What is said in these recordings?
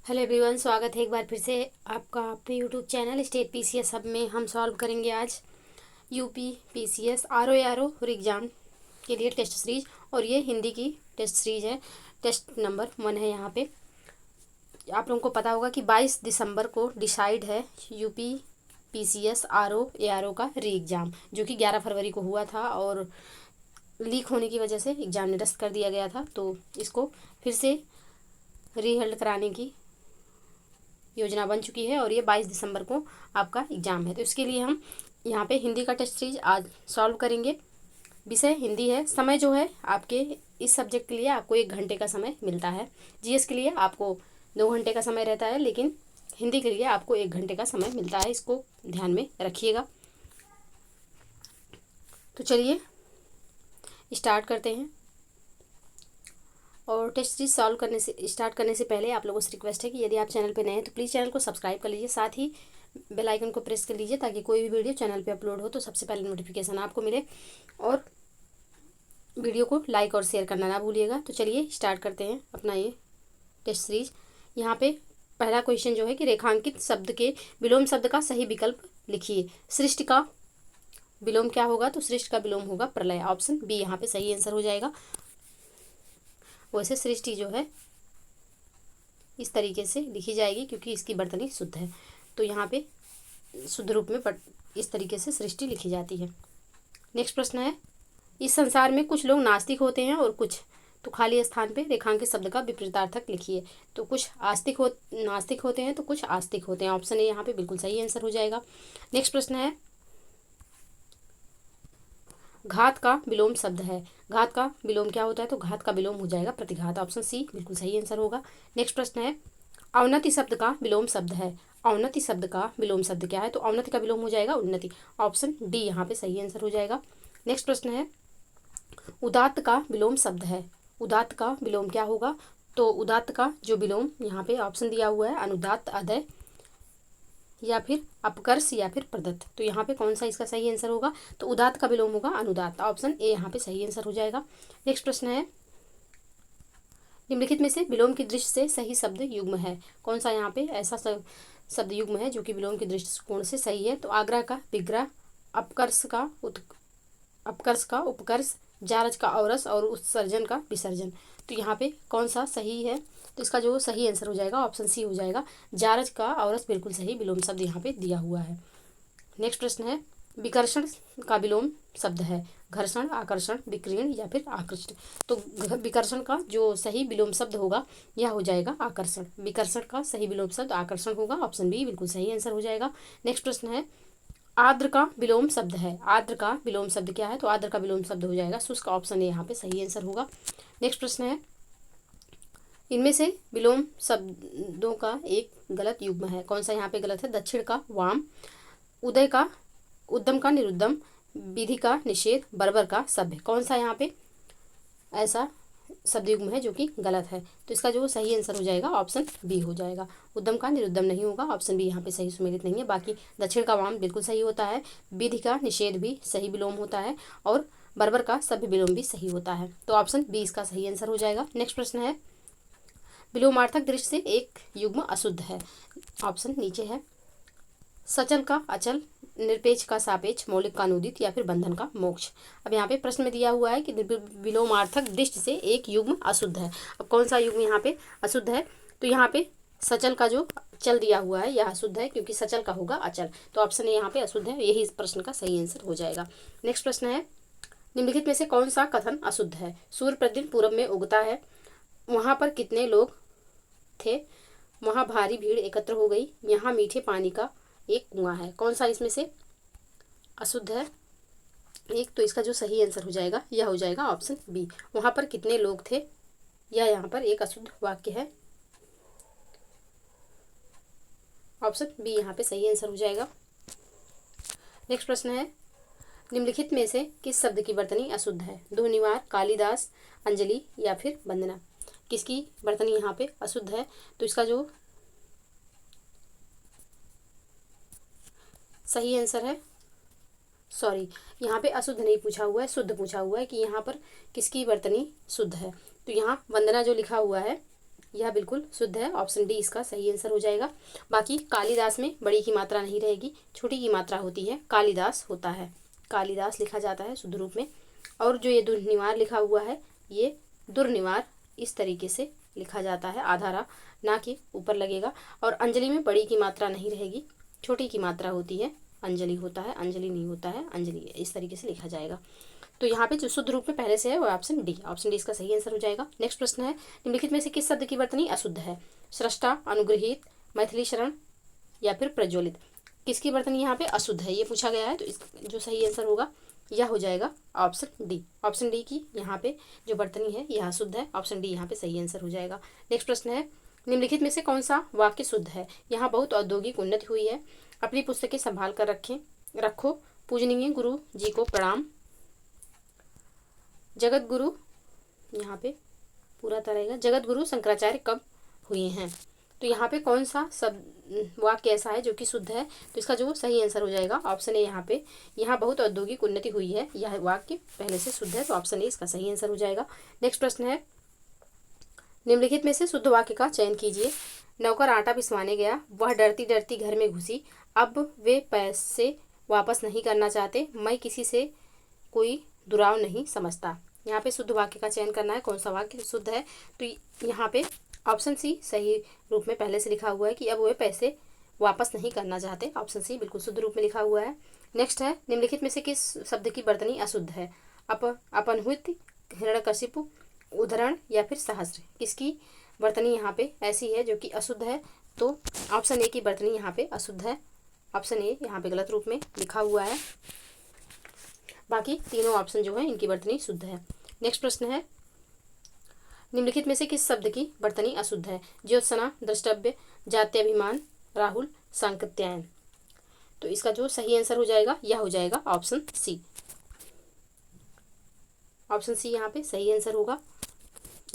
Hello everyone, स्वागत है एक बार फिर से आपका अपने YouTube channel state PCS hub में। हम सॉल्व करेंगे आज यूपी पीसीएस आरओ एग्ज़ाम के लिए टेस्ट सीरीज, और ये हिंदी की टेस्ट सीरीज है। टेस्ट नंबर 1 है। यहाँ पे आप लोगों को पता होगा कि 22 दिसंबर को डिसाइड है यूपी पीसीएस आरओ का री एग्ज़ाम, जो कि 11 फरवरी को हुआ था और लीक होने की वजह से एग्ज़ाम निरस्त कर दिया गया था। तो इसको फिर से री हेल्ड कराने की योजना बन चुकी है और ये 22 दिसंबर को आपका एग्ज़ाम है। तो इसके लिए हम यहाँ पे हिंदी का टेस्ट सीरीज आज सॉल्व करेंगे। विषय हिंदी है। समय जो है आपके इस सब्जेक्ट के लिए आपको 1 घंटे का समय मिलता है। जीएस के लिए आपको 2 घंटे का समय रहता है, लेकिन हिंदी के लिए आपको 1 घंटे का समय मिलता है। इसको ध्यान में रखिएगा। तो चलिए स्टार्ट करते हैं। और टेस्ट सीरीज सॉल्व करने से स्टार्ट करने से पहले आप लोगों से रिक्वेस्ट है कि यदि आप चैनल पर नए हैं तो प्लीज़ चैनल को सब्सक्राइब कर लीजिए, साथ ही बेल आइकन को प्रेस कर लीजिए ताकि कोई भी वीडियो चैनल पे अपलोड हो तो सबसे पहले नोटिफिकेशन आपको मिले। और वीडियो को लाइक और शेयर करना ना भूलिएगा। तो चलिए स्टार्ट करते हैं अपना ये टेस्ट सीरीज। यहाँ पे पहला क्वेश्चन जो है कि रेखांकित शब्द के विलोम शब्द का सही विकल्प लिखिए। सृष्टि का विलोम क्या होगा? तो सृष्टि का विलोम होगा प्रलय। ऑप्शन बी यहाँ पे सही आंसर हो जाएगा। वैसे सृष्टि जो है इस तरीके से लिखी जाएगी क्योंकि इसकी वर्तनी शुद्ध है, तो यहाँ पे शुद्ध रूप में इस तरीके से सृष्टि लिखी जाती है। नेक्स्ट प्रश्न है, इस संसार में कुछ लोग नास्तिक होते हैं और कुछ, तो खाली स्थान पे रेखांकित शब्द का विपरीतार्थक लिखिए। तो कुछ नास्तिक होते हैं तो कुछ आस्तिक होते हैं। ऑप्शन ए यहाँ पे बिल्कुल सही आंसर हो जाएगा। नेक्स्ट प्रश्न है, घात का विलोम शब्द है। घात का विलोम क्या होता है? तो घात का विलोम हो जाएगा प्रतिघात। ऑप्शन सी बिल्कुल सही आंसर होगा। नेक्स्ट प्रश्न है, अवनति शब्द का विलोम शब्द है। अवनति शब्द का विलोम शब्द क्या है? तो अवनति का विलोम हो जाएगा उन्नति। ऑप्शन डी यहाँ पे सही आंसर हो जाएगा। नेक्स्ट प्रश्न है, उदात्त का विलोम शब्द है। उदात्त का विलोम क्या होगा? तो उदात्त का जो विलोम यहाँ पे ऑप्शन दिया हुआ है अनुदात्त, अदय या फिर अपकर्ष या फिर प्रदत्त। तो यहाँ पे कौन सा इसका सही आंसर होगा? तो उदात्त का विलोम होगा अनुदात्त। ऑप्शन ए यहाँ पे सही आंसर हो जाएगा। नेक्स्ट प्रश्न है, निम्नलिखित में से विलोम की दृष्टि से सही शब्द युग्म है। कौन सा यहाँ पे ऐसा शब्द युग्म है जो कि विलोम की दृष्टिकोण से सही है? तो आग्रह का विग्रह, अपकर्ष का उपकर्ष, जारज का औरस और उत्सर्जन का विसर्जन। तो यहाँ पे कौन सा सही है? तो इसका जो सही आंसर हो जाएगा ऑप्शन सी हो जाएगा। जारज का औरस बिल्कुल सही विलोम शब्द यहाँ पे दिया हुआ है। नेक्स्ट प्रश्न है, विकर्षण का विलोम शब्द है। घर्षण, आकर्षण, विकीर्ण या फिर आकृष्ट। तो विकर्षण का जो सही विलोम शब्द होगा यह हो जाएगा आकर्षण। विकर्षण का सही विलोम शब्द आकर्षण होगा। ऑप्शन बी बिल्कुल सही आंसर हो जाएगा। नेक्स्ट प्रश्न है, आर्द्र का विलोम शब्द है। आर्द्र का विलोम शब्द क्या है? तो आर्द्र का विलोम शब्द हो जाएगा शुष्क। ऑप्शन ए यहाँ पे सही आंसर होगा। नेक्स्ट प्रश्न है, इनमें से विलोम शब्दों का एक गलत युग्म है। कौन सा यहाँ पे गलत है? दक्षिण का वाम, उदय का उद्यम का निरुद्यम, विधि का निषेध, बर्बर का सभ्य। कौन सा यहाँ पे ऐसा शब्द युग्म है जो कि गलत है? तो इसका जो सही आंसर हो जाएगा ऑप्शन बी हो जाएगा। उद्यम का निरुद्यम नहीं होगा। ऑप्शन बी यहाँ पे सही सुमेलित नहीं है। बाकी दक्षिण का वाम बिल्कुल सही होता है, विधि का निषेध भी सही विलोम होता है और बर्बर का सभ्य विलोम भी सही होता है। तो ऑप्शन बी इसका सही आंसर हो जाएगा। नेक्स्ट प्रश्न है, विलोमार्थक दृष्टि से एक युग्म अशुद्ध है। ऑप्शन नीचे है, सचल का अचल, निरपेक्ष का सापेक्ष, मौलिक का अनुदित या फिर बंधन का मोक्ष। अब यहाँ पे प्रश्न में दिया हुआ है कि विलोमार्थक दृष्टि से एक युग्म अशुद्ध है। अब कौन सा युग्म यहाँ पे अशुद्ध है? तो यहाँ पे सचल का जो चल दिया हुआ है यह अशुद्ध है क्योंकि सचल का होगा अचल। तो ऑप्शन ए यहाँ पे अशुद्ध है, यही इस प्रश्न का सही आंसर हो जाएगा। नेक्स्ट प्रश्न है, निम्नलिखित में से कौन सा कथन अशुद्ध है? सूर्य प्रतिदिन पूरब में उगता है, वहाँ पर कितने लोग थे, वहाँ भारी भीड़ एकत्र हो गई, यहाँ मीठे पानी का एक कुआं है। कौन सा इसमें से अशुद्ध है? एक, तो इसका जो सही आंसर हो जाएगा यह हो जाएगा ऑप्शन बी, वहाँ पर कितने लोग थे। यह यहाँ पर एक अशुद्ध वाक्य है। ऑप्शन बी यहाँ पे सही आंसर हो जाएगा। नेक्स्ट प्रश्न है, निम्नलिखित में से किस शब्द की वर्तनी अशुद्ध है? ध्वनिवार, कालिदास, अंजलि या फिर वंदना। किसकी वर्तनी यहाँ पे अशुद्ध है? तो इसका जो सही आंसर है, सॉरी यहाँ पे अशुद्ध नहीं पूछा हुआ है, शुद्ध पूछा हुआ है कि यहाँ पर किसकी वर्तनी शुद्ध है। तो यहाँ वंदना जो लिखा हुआ है यह बिल्कुल शुद्ध है, ऑप्शन डी इसका सही आंसर हो जाएगा। बाकी कालिदास में बड़ी की मात्रा नहीं रहेगी, छोटी की मात्रा होती है, कालिदास होता है, कालिदास लिखा जाता है शुद्ध रूप में। और जो ये दुर्निवार लिखा हुआ है, ये दुर्निवार इस तरीके से लिखा जाता है, आधारा ना कि ऊपर लगेगा। और अंजलि में बड़ी की मात्रा नहीं रहेगी, छोटी की मात्रा होती है, अंजलि होता है, अंजलि नहीं होता है, अंजलि, इस तरीके से लिखा जाएगा। तो यहाँ पे जो शुद्ध रूप में पहले से है वो ऑप्शन डी, ऑप्शन डी इसका सही आंसर हो जाएगा। नेक्स्ट प्रश्न है, निम्नलिखित में से किस शब्द की वर्तनी अशुद्ध है? सृष्टा, अनुग्रहित, मैथिली शरण या फिर प्रज्वलित? किसकी वर्तनी यहाँ पे अशुद्ध है ये पूछा गया है, तो इस जो सही आंसर होगा यह हो जाएगा ऑप्शन डी, ऑप्शन डी की यहाँ पे जो वर्तनी है यह शुद्ध है, ऑप्शन डी यहाँ पे सही आंसर हो जाएगा। नेक्स्ट प्रश्न है, निम्नलिखित में से कौन सा वाक्य शुद्ध है? यहाँ बहुत औद्योगिक उन्नति हुई है, अपनी पुस्तकें संभाल कर रखो, पूजनीय गुरु जी को प्रणाम, जगत गुरु, यहाँ पे पूरा रहेगा, जगत गुरु शंकराचार्य कब हुए हैं? तो यहाँ पे कौन सा सब वाक्य ऐसा है जो कि शुद्ध है? तो इसका जो सही आंसर हो जाएगा ऑप्शन ए, यहाँ पे यहाँ बहुत औद्योगिक उन्नति हुई है, यह वाक्य पहले से शुद्ध है, तो ऑप्शन ए इसका सही आंसर हो जाएगा। नेक्स्ट प्रश्न है, निम्नलिखित में से शुद्ध वाक्य का चयन कीजिए। नौकर आटा पिसवाने गया, वह डरती डरती घर में घुसी, अब वे पैसे वापस नहीं करना चाहते, मैं किसी से कोई दुराव नहीं समझता। यहाँ पे शुद्ध वाक्य का चयन करना है, कौन सा वाक्य शुद्ध है? तो यहाँ पे ऑप्शन सी सही रूप में पहले से लिखा हुआ है कि अब वे पैसे वापस नहीं करना चाहते, ऑप्शन सी बिल्कुल शुद्ध रूप में लिखा हुआ है। नेक्स्ट है, निम्नलिखित में से किस शब्द की वर्तनी अशुद्ध है? अपनहुत, हिरण्यकशिपु, उद्धरण या फिर सहस्त्र? किसकी वर्तनी यहाँ पे ऐसी है जो कि अशुद्ध है? तो ऑप्शन ए की वर्तनी यहाँ पे अशुद्ध है, ऑप्शन ए यहाँ पे गलत रूप में लिखा हुआ है, बाकी तीनों ऑप्शन जो है इनकी वर्तनी शुद्ध है। नेक्स्ट प्रश्न है, निम्नलिखित में से किस शब्द की वर्तनी अशुद्ध है? ज्योत्सना, द्रष्टव्य, जात्याभिमान, राहुल, सांकृत्यायन? तो इसका जो सही आंसर हो जाएगा यह हो जाएगा ऑप्शन सी, ऑप्शन सी यहाँ पे सही आंसर होगा,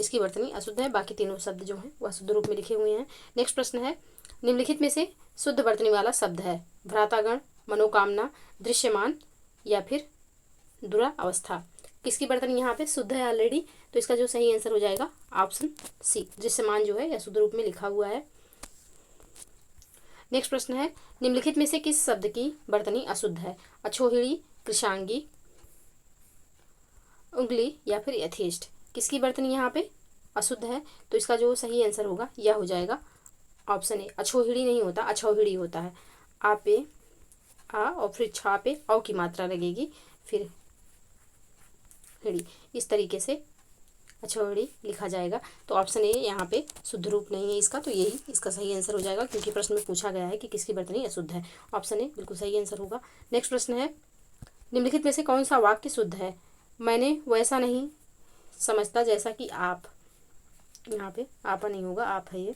इसकी वर्तनी अशुद्ध है, बाकी तीनों शब्द जो हैं वह शुद्ध रूप में लिखे हुए हैं। नेक्स्ट प्रश्न है, निम्नलिखित में से शुद्ध वर्तनी वाला शब्द है? भ्रातागण, मनोकामना, दृश्यमान या फिर दुरावस्था? किसकी वर्तनी यहाँ पे शुद्ध है ऑलरेडी? तो इसका जो सही आंसर हो जाएगा ऑप्शन सी, दृश्यमान जो है यह शुद्ध रूप में लिखा हुआ है। नेक्स्ट प्रश्न है, निम्नलिखित में से किस शब्द की वर्तनी अशुद्ध है? अछोहिड़ी, कृषांगी, उंगली या फिर यथेष्ट? किसकी वर्तनी यहाँ पे अशुद्ध है? तो इसका जो सही आंसर होगा यह हो जाएगा ऑप्शन ए, अछोहिड़ी नहीं होता, अछौहिड़ी होता है। आ पे आ और फिर छा पे औ की मात्रा लगेगी, फिर हिड़ी, इस तरीके से अछौहिड़ी लिखा जाएगा। तो ऑप्शन ए यहाँ पे शुद्ध रूप नहीं है इसका, तो यही इसका सही आंसर हो जाएगा, क्योंकि प्रश्न में पूछा गया है कि किसकी वर्तनी अशुद्ध है, ऑप्शन ए बिल्कुल सही आंसर होगा। नेक्स्ट प्रश्न है, निम्नलिखित में से कौन सा वाक्य शुद्ध है? मैंने वैसा नहीं समझता जैसा कि आप, यहाँ पे आप नहीं होगा, आप है ये।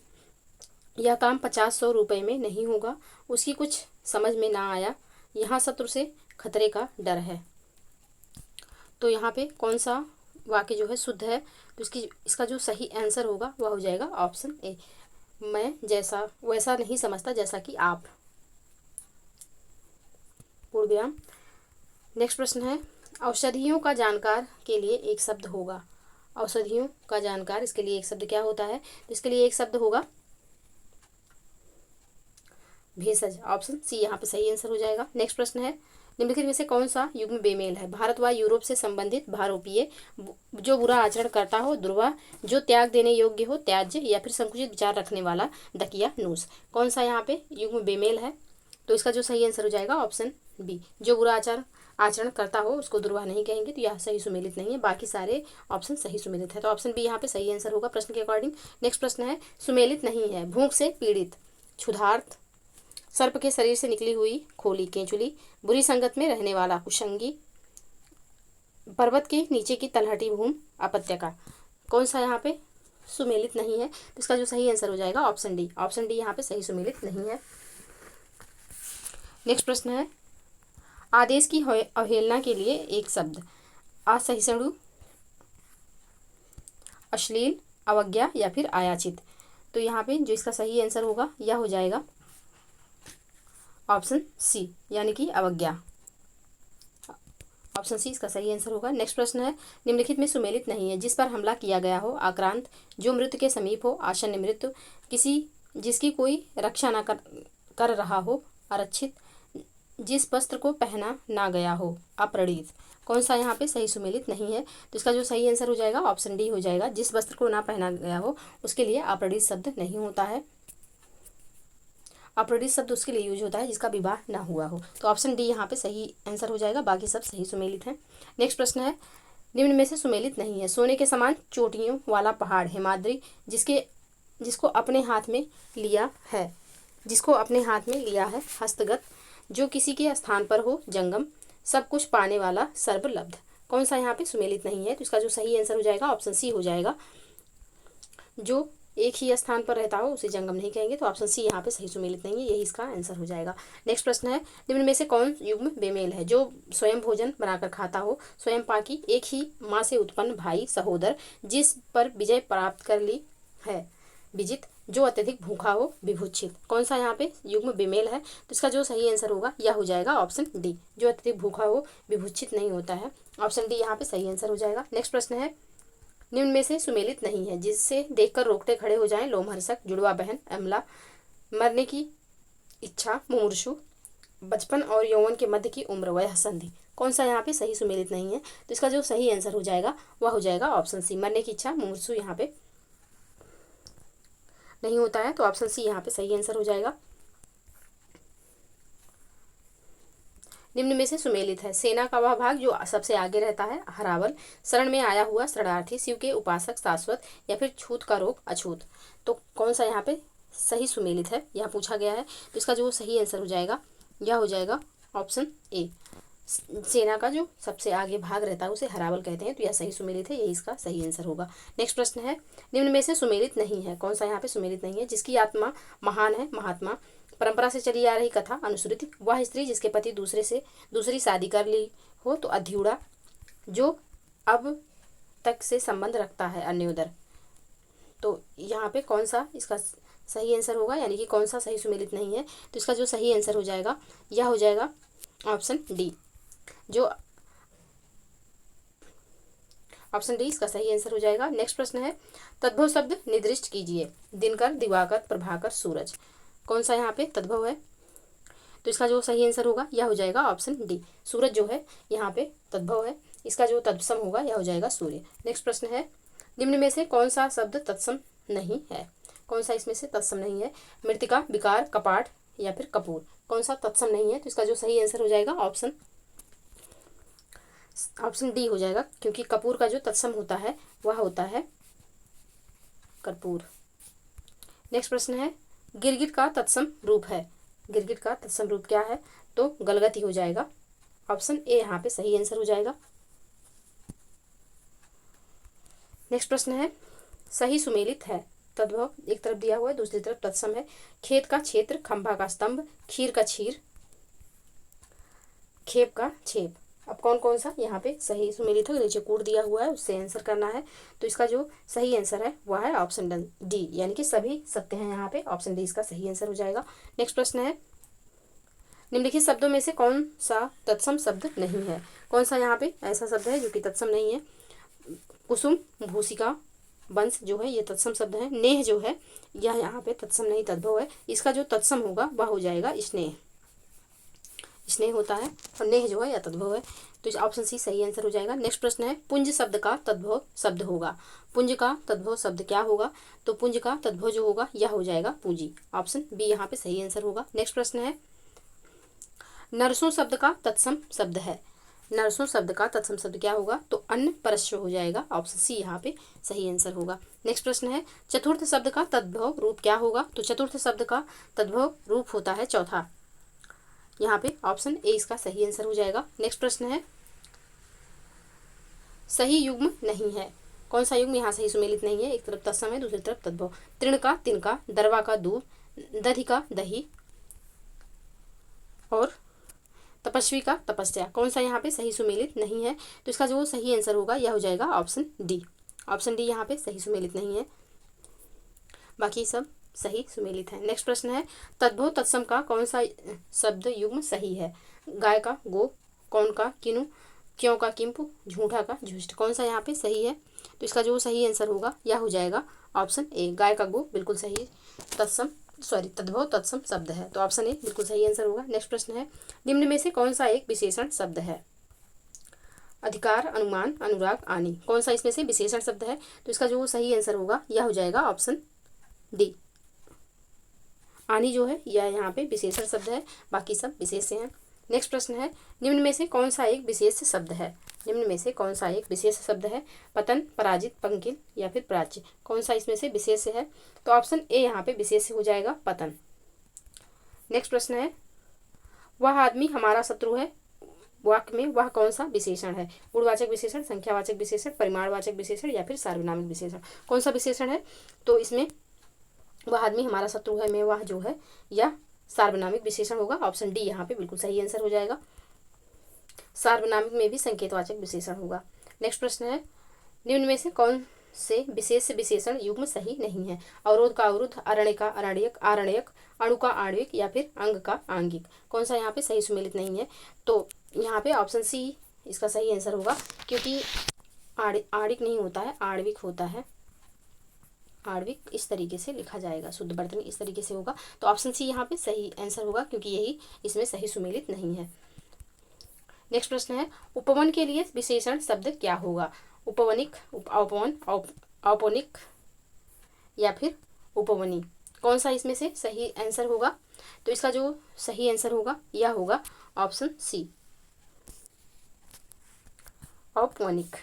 यह काम 50-100 रुपये में नहीं होगा, उसकी कुछ समझ में ना आया, यहाँ शत्रु से खतरे का डर है। तो यहाँ पे कौन सा वाक्य जो है शुद्ध है? तो इसका जो सही आंसर होगा वह हो जाएगा ऑप्शन ए, मैं जैसा वैसा नहीं समझता जैसा कि आप। पूर्ण विराम। नेक्स्ट प्रश्न है, औषधियों का जानकार के लिए एक शब्द होगा। औषधियों का जानकार, इसके लिए एक शब्द क्या होता है? तो इसके लिए एक शब्द होगा भेषज, ऑप्शन सी यहाँ पे सही आंसर हो जाएगा। नेक्स्ट प्रश्न है, निम्नलिखित में से कौन सा युग्म बेमेल है? भारत व यूरोप से संबंधित भारोपीय, जो बुरा आचरण करता हो दुर्वा, जो त्याग देने योग्य हो त्याज्य, या फिर संकुचित विचार रखने वाला दकियानूस? कौन सा यहाँ पे युग्म बेमेल है? तो इसका जो सही आंसर हो जाएगा ऑप्शन बी, जो बुरा आचरण करता हो उसको दुर्वाह नहीं कहेंगे, तो यह सही सुमेलित नहीं है, बाकी सारे ऑप्शन सही सुमेलित है, तो ऑप्शन बी यहाँ पे सही आंसर होगा प्रश्न के अकॉर्डिंग। नेक्स्ट प्रश्न है, सुमेलित नहीं है, भूख से पीड़ित, क्षुधार्त, सर्प के शरीर से निकली हुई खोली केंचुली, बुरी संगत में रहने वाला कुशंगी, पर्वत के नीचे की तलहटी भूमि अपत्यका? कौन सा यहाँ पे सुमेलित नहीं है? तो इसका जो सही आंसर हो जाएगा ऑप्शन डी, ऑप्शन डी यहाँ पे सही सुमेलित नहीं है। नेक्स्ट प्रश्न है, आदेश की अवहेलना के लिए एक शब्द। असहिष्णु, अश्लील, अवज्ञा या फिर अयाचित? तो यहाँ पे जो इसका सही आंसर होगा यह हो जाएगा ऑप्शन सी, यानी कि अवज्ञा। ऑप्शन सी इसका सही आंसर होगा। नेक्स्ट प्रश्न है, निम्नलिखित में सुमेलित नहीं है। जिस पर हमला किया गया हो आक्रांत, जो मृत्यु के समीप हो आसन्न मृत्यु, किसी जिसकी कोई रक्षा न कर रहा हो आरक्षित, जिस वस्त्र को पहना ना गया हो अप्रणीत। कौन सा यहाँ पे सही सुमेलित नहीं है? तो इसका जो सही आंसर हो जाएगा ऑप्शन डी हो जाएगा। जिस वस्त्र को ना पहना गया हो उसके लिए अप्रणीत शब्द नहीं होता है। अप्रणीत शब्द उसके लिए यूज होता है जिसका विवाह ना हुआ हो। तो ऑप्शन डी यहाँ पे सही आंसर हो जाएगा, बाकी सब सही सुमेलित हैं। नेक्स्ट प्रश्न है, निम्न में से सुमेलित नहीं है। सोने के समान चोटियों वाला पहाड़ हिमाद्री, जिसको अपने हाथ में लिया है, हस्तगत, जो किसी के स्थान पर हो जंगम, सब कुछ पाने वाला सर्वलब्ध। कौन सा यहाँ पे सुमेलित नहीं है? तो इसका जो सही आंसर हो जाएगा ऑप्शन सी हो जाएगा। जो एक ही स्थान पर रहता हो उसे जंगम नहीं कहेंगे, तो ऑप्शन सी यहाँ पे सही सुमेलित नहीं है, यही इसका आंसर हो जाएगा। नेक्स्ट प्रश्न है, निम्न में से कौन युग्म बेमेल है? जो स्वयं भोजन बनाकर खाता हो, स्वयं पाकी, एक ही माँ से उत्पन्न भाई सहोदर, जिस पर विजय प्राप्त कर ली है विजित, जो अत्यधिक भूखा हो विभूषित। कौन सा यहाँ पे युग्म बेमेल है? तो इसका जो सही आंसर होगा यह हो जाएगा ऑप्शन डी। जो अत्यधिक भूखा हो विभूषित नहीं होता है, ऑप्शन डी यहाँ पे सही आंसर हो जाएगा। नेक्स्ट प्रश्न है, निम्न में से सुमेलित नहीं है। जिससे देखकर रोकटे खड़े हो जाएं लोमहर्षक, जुड़वा बहन, अमला, मरने की इच्छा, मुमूर्षु, बचपन और यौवन के मध्य की उम्र, वह संधि। कौन सा यहाँ पे सही सुमेलित नहीं है? तो इसका जो सही आंसर हो जाएगा वह हो जाएगा ऑप्शन सी। मरने की इच्छा, मुमूर्षु यहाँ पे नहीं होता है, तो ऑप्शन सी यहाँ पे सही आंसर हो जाएगा। निम्न में से सुमेलित है। सेना का वह भाग जो सबसे आगे रहता है हरावल, शरण में आया हुआ शरणार्थी, शिव के उपासक शाश्वत, या फिर छूत का रोग अछूत। तो कौन सा यहाँ पे सही सुमेलित है यह पूछा गया है, तो इसका जो सही आंसर हो जाएगा यह हो जाएगा ऑप्शन ए। सेना का जो सबसे आगे भाग रहता है उसे हरावल कहते हैं, तो यह सही सुमेलित है, यही इसका सही आंसर होगा। नेक्स्ट प्रश्न है, निम्न में से सुमेलित नहीं है। कौन सा यहाँ पे सुमेलित नहीं है? जिसकी आत्मा महान है महात्मा, परंपरा से चली आ रही कथा अनुश्रुति, वह स्त्री जिसके पति दूसरी शादी कर ली हो तो अध्युड़ा, जो अब तक से संबंध रखता है अन्योदर। तो यहाँ पे कौन सा इसका सही आंसर होगा, यानी कि कौन सा सही सुमेलित नहीं है? तो इसका जो सही आंसर हो जाएगा यह हो जाएगा ऑप्शन डी। जो ऑप्शन डी इसका सही आंसर हो जाएगा। नेक्स्ट प्रश्न है, तद्भव शब्द निर्दिष्ट कीजिए। दिनकर, दिवाकर, प्रभाकर, सूरज। कौन सा यहाँ पे तद्भव है? तो इसका जो सही आंसर होगा यह हो जाएगा ऑप्शन डी। सूरज जो है यहाँ पे तद्भव है, इसका जो तत्सम होगा यह हो जाएगा सूर्य। नेक्स्ट प्रश्न है, निम्न में से कौन सा शब्द तत्सम नहीं है? कौन सा इसमें से तत्सम नहीं है? मृतिका, विकार, कपाट, या फिर कपूर। कौन सा तत्सम नहीं है? तो इसका जो सही आंसर हो जाएगा ऑप्शन डी हो जाएगा, क्योंकि कपूर का जो तत्सम होता है वह होता है कर्पूर। नेक्स्ट प्रश्न है, गिरगिट का तत्सम रूप है। गिरगिट का तत्सम रूप क्या है? तो गलगति हो जाएगा, ऑप्शन ए यहाँ पे सही आंसर हो जाएगा। नेक्स्ट प्रश्न है, सही सुमेलित है। तद्भव एक तरफ दिया हुआ है, दूसरी तरफ तत्सम है। खेत का क्षेत्र, खंभा का स्तंभ, खीर का क्षीर, खेप का छेप। अब कौन कौन सा यहाँ पे सही सुमेलित है? नीचे कोड दिया हुआ है, उससे आंसर करना है। तो इसका जो सही आंसर है वह है ऑप्शन डी, यानी कि सभी सत्य हैं यहाँ पे, ऑप्शन डी इसका सही आंसर हो जाएगा। नेक्स्ट प्रश्न है, निम्नलिखित शब्दों में से कौन सा तत्सम शब्द नहीं है? कौन सा यहाँ पे ऐसा शब्द है जो कि तत्सम नहीं है? कुसुम, भूसिका, वंश जो है ये तत्सम शब्द है। नेह जो है यह यहाँ पे तत्सम नहीं तद्भव है, इसका जो तत्सम होगा वह हो जाएगा स्नेह। स्नेह होता है, और नेह जो है या तद्भव है, तो इस ऑप्शन सी सही आंसर हो जाएगा। नेक्स्ट प्रश्न है, पुंज शब्द का तद्भव शब्द होगा। पुंज का तद्भव शब्द क्या होगा? तो पुंज का तद्भव जो होगा यह हो जाएगा पूंजी, ऑप्शन बी यहाँ पे सही आंसर होगा। नेक्स्ट प्रश्न है, नरसों शब्द का तत्सम शब्द है। नरसों शब्द का तत्सम शब्द क्या होगा? तो अन्न परस्व हो जाएगा, ऑप्शन सी यहाँ पे सही आंसर होगा। नेक्स्ट प्रश्न है, चतुर्थ शब्द का तद्भव रूप क्या होगा? तो चतुर्थ शब्द का तद्भव रूप होता है चौथा, यहाँ पे ऑप्शन ए इसका सही आंसर हो जाएगा। नेक्स्ट प्रश्न है, सही युग्म नहीं है। कौन सा युग्म यहाँ सही सुमेलित नहीं है? एक तरफ तत्सम है, दूसरी तरफ तद्भव। तृण का तिनका, दरवा का दूध, दधि का दही, और तपस्वी का तपस्या। कौन सा यहाँ पे सही सुमेलित नहीं है? तो इसका जो सही आंसर होगा यह हो जाएगा ऑप्शन डी। ऑप्शन डी यहाँ पे सही सुमेलित नहीं है, बाकी सब सही सुमेलित है। नेक्स्ट प्रश्न है, तद्भव तत्सम का कौन सा शब्द युग्म सही है? गाय का गो, कौन का किनु, क्यों का किंप, झूठा का झुष्ट। कौन सा यहाँ पे सही है? तो इसका जो सही आंसर होगा यह हो जाएगा ऑप्शन ए, गाय का गो बिल्कुल सही तद्भव तत्सम शब्द है। तो ऑप्शन ए बिल्कुल सही आंसर होगा। नेक्स्ट प्रश्न है, निम्न में से कौन सा एक विशेषण शब्द है? अधिकार, अनुमान, अनुराग, आनी। कौन सा इसमें से विशेषण शब्द है? तो इसका जो सही आंसर होगा यह हो जाएगा ऑप्शन डी, आनी जो है यह यहाँ पे विशेषण शब्द है, बाकी सब विशेष हैं। नेक्स्ट प्रश्न है, निम्न में से कौन सा एक विशेष शब्द है? निम्न में से कौन सा एक विशेष शब्द है? पतन, पराजित, पंकिल या फिर प्राच्य। कौन सा इसमें से विशेष है? तो ऑप्शन ए यहाँ पे विशेष हो जाएगा, पतन। नेक्स्ट प्रश्न है, वह आदमी हमारा शत्रु है, वाक्य में वह कौन सा विशेषण है? गुणवाचक विशेषण, संख्यावाचक विशेषण, परिमाणवाचक विशेषण या फिर सार्वनामिक विशेषण। कौन सा विशेषण है? तो इसमें वह आदमी हमारा शत्रु है में वह जो है यह सार्वनामिक विशेषण होगा। ऑप्शन डी यहाँ पे बिल्कुल सही आंसर हो जाएगा। सार्वनामिक में भी संकेतवाचक विशेषण होगा। नेक्स्ट प्रश्न है, निम्न में से कौन से विशेष विशेषण युग्म सही नहीं है? अवरोध का अवरुद्ध, अरण्य का अरण्यक, आरण्यक, अणु का आणविक या फिर अंग का आंगिक। कौन सा यहाँ पे सही सुमेलित नहीं है? तो यहाँ पे ऑप्शन सी इसका सही आंसर होगा, क्योंकि आणविक नहीं होता है, आणविक होता है। आणविक इस तरीके से लिखा जाएगा, शुद्ध वर्तनी इस तरीके से होगा। तो ऑप्शन सी यहाँ पे सही आंसर होगा, क्योंकि यही इसमें सही सुमेलित नहीं है। नेक्स्ट प्रश्न है, उपवन के लिए विशेषण शब्द क्या होगा? उपवनिक, औपवन, औपनिक या फिर उपवनी। कौन सा इसमें से सही आंसर होगा? तो इसका जो सही आंसर होगा यह होगा ऑप्शन सी, औपवनिक।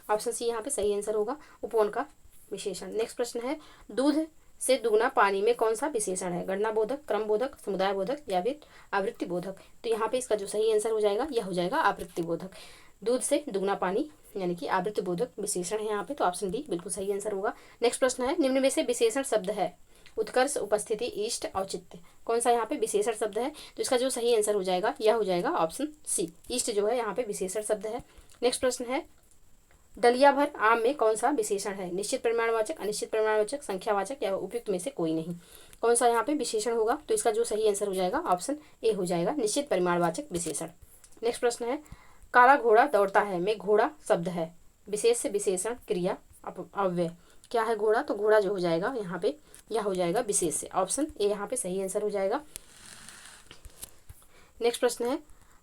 ऑप्शन सी यहाँ पे सही आंसर होगा, उपवन का विशेषण। नेक्स्ट प्रश्न है, दूध से दुगना पानी में कौन सा विशेषण है? गणना बोधक, क्रम बोधक, समुदाय बोधक या फिर आवृत्ति बोधक। तो यहाँ पे इसका जो सही आंसर हो जाएगा यह हो जाएगा आवृत्ति बोधक। दूध से दुगना पानी यानी कि आवृत्ति बोधक विशेषण है यहाँ पे। तो ऑप्शन डी बिल्कुल सही आंसर होगा। नेक्स्ट प्रश्न है, निम्न में से विशेषण शब्द है उत्कर्ष, उपस्थिति, इष्ट, औचित्य। कौन सा यहाँ पे विशेषण शब्द है? तो इसका जो सही आंसर हो जाएगा यह हो जाएगा ऑप्शन सी, इष्ट जो है यहाँ पे विशेषण शब्द है। नेक्स्ट प्रश्न है, डलिया भर आम में कौन सा विशेषण है? निश्चित परिमाणवाचक, अनिश्चित परिमाणवाचक, संख्यावाचक या उपयुक्त में से कोई नहीं। कौन सा यहाँ पे विशेषण होगा? तो इसका जो सही आंसर हो जाएगा ऑप्शन ए हो जाएगा, निश्चित परिमाणवाचक विशेषण। नेक्स्ट प्रश्न है, काला घोड़ा दौड़ता है में घोड़ा शब्द है विशेष विशेषण क्रिया अव्यय। क्या है घोड़ा? तो घोड़ा जो हो जाएगा यहाँ पे यह हो जाएगा विशेष से। ऑप्शन ए यहाँ पे सही आंसर हो जाएगा। नेक्स्ट प्रश्न है,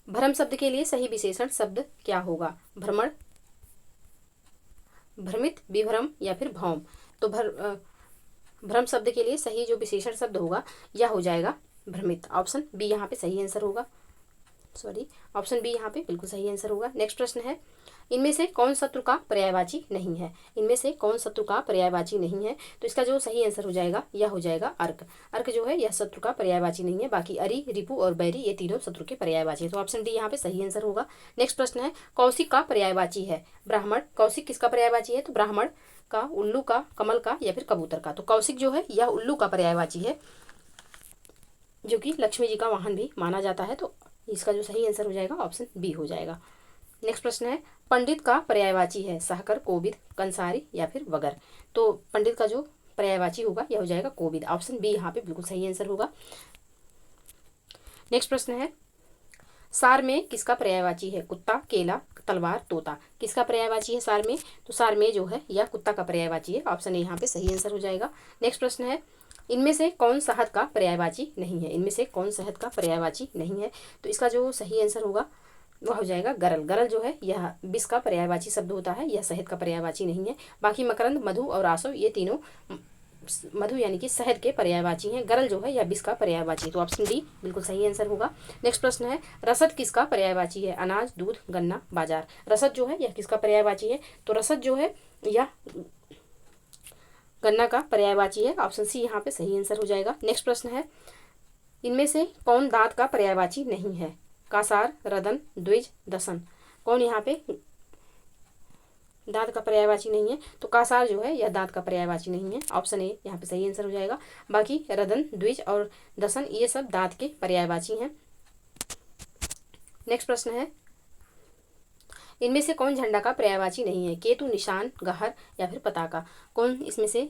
भ्रम शब्द के लिए सही विशेषण शब्द क्या होगा? भ्रमण, भ्रमित, विभ्रम या फिर भौम। तो भ्रम शब्द के लिए सही जो विशेषण शब्द होगा यह हो जाएगा भ्रमित। ऑप्शन बी यहाँ पे सही आंसर होगा, ऑप्शन बी यहाँ पे बिल्कुल सही आंसर होगा। नेक्स्ट प्रश्न है, इनमें से कौन शत्रु का पर्यायवाची नहीं है? इनमें से कौन शत्रु का पर्यायवाची नहीं है? तो इसका जो सही आंसर हो जाएगा यह हो जाएगा अर्क। अर्क जो है यह शत्रु का पर्यायवाची नहीं है, बाकी अरि, रिपु और बैरी ये तीनों शत्रु के पर्यायवाची है। तो ऑप्शन डी यहाँ पे सही आंसर होगा। नेक्स्ट प्रश्न है, कौशिक का पर्यायवाची है ब्राह्मण। कौशिक किसका पर्यायवाची है? तो ब्राह्मण का, उल्लू का, कमल का या फिर कबूतर का। तो कौशिक जो है यह उल्लू का पर्यायवाची है, जो कि लक्ष्मी जी का वाहन भी माना जाता है। तो इसका जो सही आंसर हो जाएगा ऑप्शन बी हो जाएगा। नेक्स्ट प्रश्न है, पंडित का पर्यायवाची है सहकर, कोविद, कंसारी या फिर वगर। तो पंडित का जो पर्यायवाची होगा यह हो जाएगा कोविद। ऑप्शन बी यहाँ पे बिल्कुल सही आंसर होगा। नेक्स्ट प्रश्न है, सार में किसका पर्यायवाची है? कुत्ता, केला, तलवार, तोता। किसका पर्यायवाची है सार में? तो सार में जो है यह कुत्ता का पर्यायवाची है। ऑप्शन ए यहाँ पे सही आंसर हो जाएगा। नेक्स्ट प्रश्न है, इनमें से कौन शहद का पर्यायवाची नहीं है? इनमें से कौन शहद का पर्यायवाची नहीं है? तो इसका जो सही आंसर होगा वह हो जाएगा गरल। गरल जो है यह विष का पर्यायवाची शब्द होता है, यह शहद का पर्यायवाची नहीं है। बाकी मकरंद, मधु और आसव ये तीनों मधु यानी कि शहद के पर्यायवाची हैं। गरल जो है यह विष का पर्यायवाची। तो ऑप्शन डी बिल्कुल सही आंसर होगा। नेक्स्ट प्रश्न है, रसद किसका पर्यायवाची है? अनाज, दूध, गन्ना, बाजार। रसद जो है यह किसका पर्यायवाची है? तो रसद जो है यह गन्ना का पर्यायवाची है। ऑप्शन सी यहाँ पे सही आंसर हो जाएगा। नेक्स्ट प्रश्न है, इनमें से कौन दांत का पर्यायवाची नहीं है? कासार, रदन, द्विज, दसन। कौन यहाँ पे दांत का पर्यायवाची नहीं है? तो कासार जो है यह दांत का पर्यायवाची नहीं है। ऑप्शन ए यहाँ पे सही आंसर हो जाएगा। बाकी रदन, द्विज और दसन ये सब दांत के पर्यायवाची हैं। नेक्स्ट प्रश्न है, इनमें से कौन झंडा का पर्यायवाची नहीं है? केतु, निशान, गहर या फिर पताका। कौन इसमें से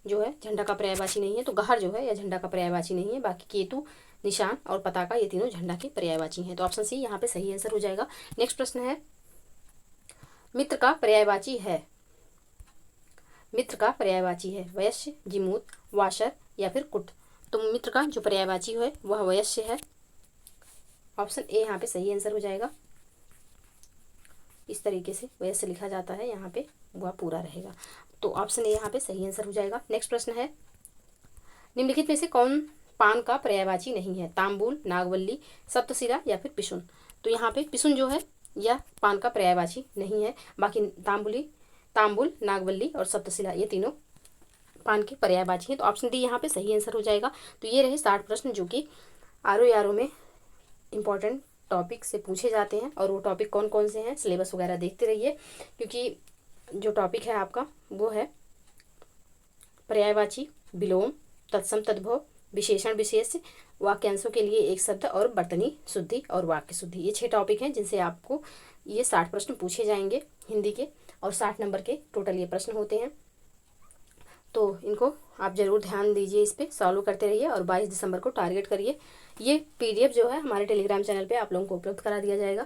जो है झंडा का पर्यायवाची नहीं है? तो गहर जो है यह झंडा का पर्यायवाची नहीं है। बाकी केतु, निशान और पताका ये तीनों झंडा के पर्यायवाची हैं। तो ऑप्शन सी यहाँ पे सही आंसर हो जाएगा। नेक्स्ट प्रश्न है, मित्र का पर्यायवाची है, मित्र का पर्यायवाची है वयस्य, जिमूत, वाशर या फिर कुट। तो मित्र का जो पर्यायवाची है वह वयस्य है। ऑप्शन ए यहाँ पे सही आंसर हो जाएगा। इस तरीके से वयस्य लिखा जाता है, यहाँ पे वह पूरा रहेगा। तो ऑप्शन ए यहाँ पे सही आंसर हो जाएगा। नेक्स्ट प्रश्न है, निम्नलिखित में से कौन पान का पर्यायवाची नहीं है? तांबूल, नागवल्ली, सप्तशिला या फिर पिशुन। तो यहाँ पे पिशुन जो है यह पान का पर्यायवाची नहीं है। बाकी तांबुल, नागवल्ली और सप्तशिला ये तीनों पान के पर्यायवाची हैं। तो ऑप्शन डी यहाँ पे सही आंसर हो जाएगा। तो ये रहे 60 प्रश्न जो कि आरओ में इम्पॉर्टेंट टॉपिक से पूछे जाते हैं। और वो टॉपिक कौन कौन से हैं, सिलेबस वगैरह देखते रहिए, क्योंकि जो टॉपिक है आपका वो है पर्यायवाची, विलोम, तत्सम तद्भव, विशेषण विशेष, वाक्यांशों के लिए एक शब्द और बर्तनी शुद्धि और वाक्य शुद्धि। ये 6 टॉपिक हैं जिनसे आपको ये 60 प्रश्न पूछे जाएंगे हिंदी के, और 60 नंबर के टोटल ये प्रश्न होते हैं। तो इनको आप ज़रूर ध्यान दीजिए, इस पर सॉल्व करते रहिए और 22 दिसंबर को टारगेट करिए। ये PDF जो है हमारे टेलीग्राम चैनल पे आप लोगों को उपलब्ध करा दिया जाएगा,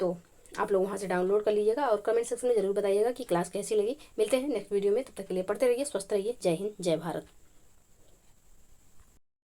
तो आप लोग वहाँ से डाउनलोड कर लीजिएगा और कमेंट सेक्शन में ज़रूर बताइएगा कि क्लास कैसी लगी। मिलते हैं नेक्स्ट वीडियो में, तब तक के लिए पढ़ते रहिए, स्वस्थ रहिए। जय हिंद, जय भारत।